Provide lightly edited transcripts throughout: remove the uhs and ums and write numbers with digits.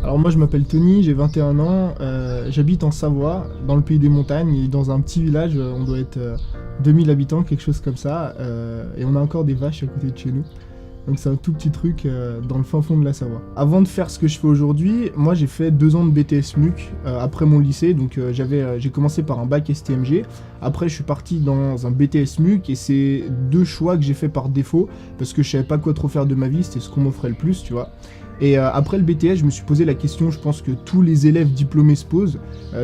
Alors moi je m'appelle Tony, j'ai 21 ans, j'habite en Savoie, dans le pays des montagnes, et dans un petit village, on doit être 2000 habitants, quelque chose comme ça, et on a encore des vaches à côté de chez nous. Donc c'est un tout petit truc dans le fin fond de la Savoie. Avant de faire ce que je fais aujourd'hui, moi j'ai fait 2 ans de BTS MUC après mon lycée, donc j'ai commencé par un bac STMG, après je suis parti dans un BTS MUC et c'est 2 choix que j'ai fait par défaut, parce que je savais pas quoi trop faire de ma vie, c'était ce qu'on m'offrait le plus, tu vois. Et après le BTS, je me suis posé la question, je pense que tous les élèves diplômés se posent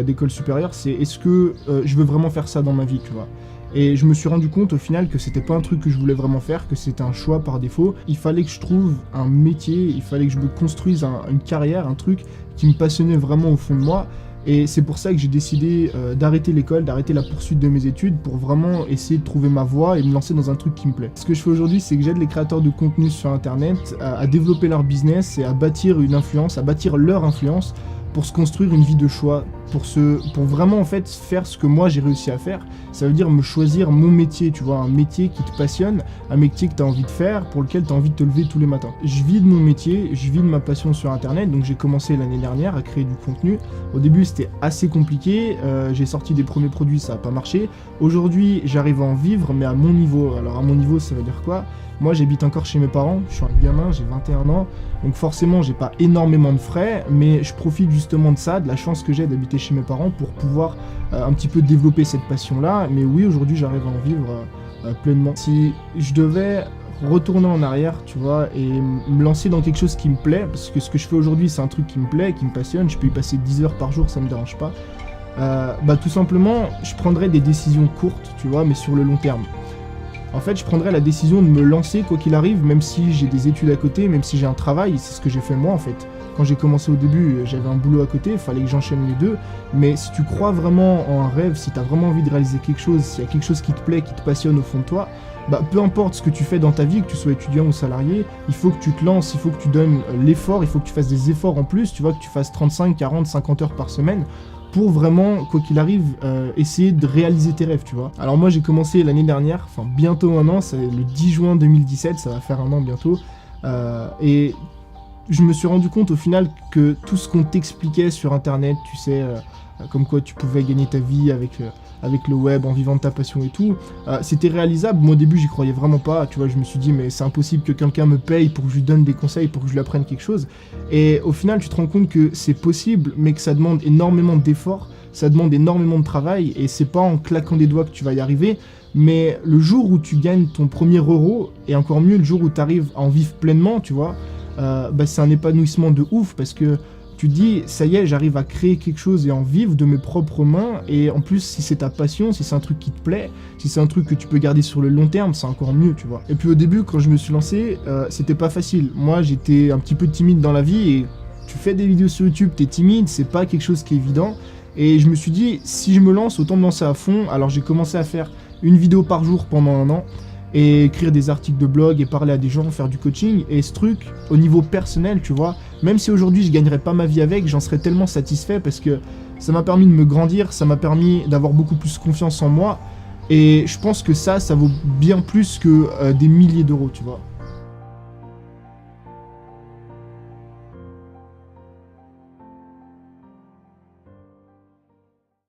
d'école supérieure, c'est est-ce que je veux vraiment faire ça dans ma vie, tu vois. Et je me suis rendu compte au final que c'était pas un truc que je voulais vraiment faire, que c'était un choix par défaut. Il fallait que je trouve un métier, il fallait que je me construise une carrière, un truc qui me passionnait vraiment au fond de moi. Et c'est pour ça que j'ai décidé d'arrêter l'école, d'arrêter la poursuite de mes études pour vraiment essayer de trouver ma voie et me lancer dans un truc qui me plaît. Ce que je fais aujourd'hui, c'est que j'aide les créateurs de contenu sur internet à développer leur business et à bâtir une influence, à bâtir leur influence pour se construire une vie de choix, pour vraiment en fait faire ce que moi j'ai réussi à faire. Ça veut dire me choisir mon métier, tu vois, un métier qui te passionne, un métier que tu as envie de faire, pour lequel tu as envie de te lever tous les matins. Je vis de mon métier, je vis de ma passion sur internet, donc j'ai commencé l'année dernière à créer du contenu. Au début c'était assez compliqué, j'ai sorti des premiers produits, ça n'a pas marché. Aujourd'hui j'arrive à en vivre, mais à mon niveau. Alors à mon niveau ça veut dire quoi ? Moi j'habite encore chez mes parents, je suis un gamin, j'ai 21 ans, donc forcément j'ai pas énormément de frais, mais je profite justement de ça, de la chance que j'ai d'habiter chez mes parents pour pouvoir un petit peu développer cette passion-là. Mais oui, aujourd'hui j'arrive à en vivre pleinement. Si je devais retourner en arrière, tu vois, et me lancer dans quelque chose qui me plaît, parce que ce que je fais aujourd'hui c'est un truc qui me plaît, qui me passionne, je peux y passer 10 heures par jour, ça me dérange pas, tout simplement je prendrais des décisions courtes, tu vois, mais sur le long terme. En fait, je prendrais la décision de me lancer quoi qu'il arrive, même si j'ai des études à côté, même si j'ai un travail, c'est ce que j'ai fait moi en fait. Quand j'ai commencé au début, j'avais un boulot à côté, il fallait que j'enchaîne les deux, mais si tu crois vraiment en un rêve, si tu as vraiment envie de réaliser quelque chose, s'il y a quelque chose qui te plaît, qui te passionne au fond de toi, peu importe ce que tu fais dans ta vie, que tu sois étudiant ou salarié, il faut que tu te lances, il faut que tu donnes l'effort, il faut que tu fasses des efforts en plus, tu vois, que tu fasses 35, 40, 50 heures par semaine, pour vraiment, quoi qu'il arrive, essayer de réaliser tes rêves, tu vois. Alors moi j'ai commencé l'année dernière, enfin bientôt un an, c'est le 10 juin 2017, ça va faire un an bientôt, et je me suis rendu compte au final que tout ce qu'on t'expliquait sur internet, tu sais, comme quoi tu pouvais gagner ta vie avec le web, en vivant de ta passion et tout, c'était réalisable. Moi au début j'y croyais vraiment pas, tu vois, je me suis dit mais c'est impossible que quelqu'un me paye pour que je lui donne des conseils, pour que je lui apprenne quelque chose. Et au final tu te rends compte que c'est possible, mais que ça demande énormément d'efforts, ça demande énormément de travail, et c'est pas en claquant des doigts que tu vas y arriver. Mais le jour où tu gagnes ton premier euro, et encore mieux le jour où tu arrives à en vivre pleinement, tu vois, c'est un épanouissement de ouf, parce que tu te dis, ça y est, j'arrive à créer quelque chose et en vivre de mes propres mains, et en plus, si c'est ta passion, si c'est un truc qui te plaît, si c'est un truc que tu peux garder sur le long terme, c'est encore mieux, tu vois. Et puis au début, quand je me suis lancé, c'était pas facile. Moi, j'étais un petit peu timide dans la vie, et tu fais des vidéos sur YouTube, t'es timide, c'est pas quelque chose qui est évident, et je me suis dit, si je me lance, autant me lancer à fond. Alors j'ai commencé à faire une vidéo par jour pendant un an, et écrire des articles de blog et parler à des gens, faire du coaching. Et ce truc, au niveau personnel, tu vois, même si aujourd'hui je gagnerais pas ma vie avec, j'en serais tellement satisfait parce que ça m'a permis de me grandir, ça m'a permis d'avoir beaucoup plus confiance en moi. Et je pense que ça vaut bien plus que des milliers d'euros, tu vois.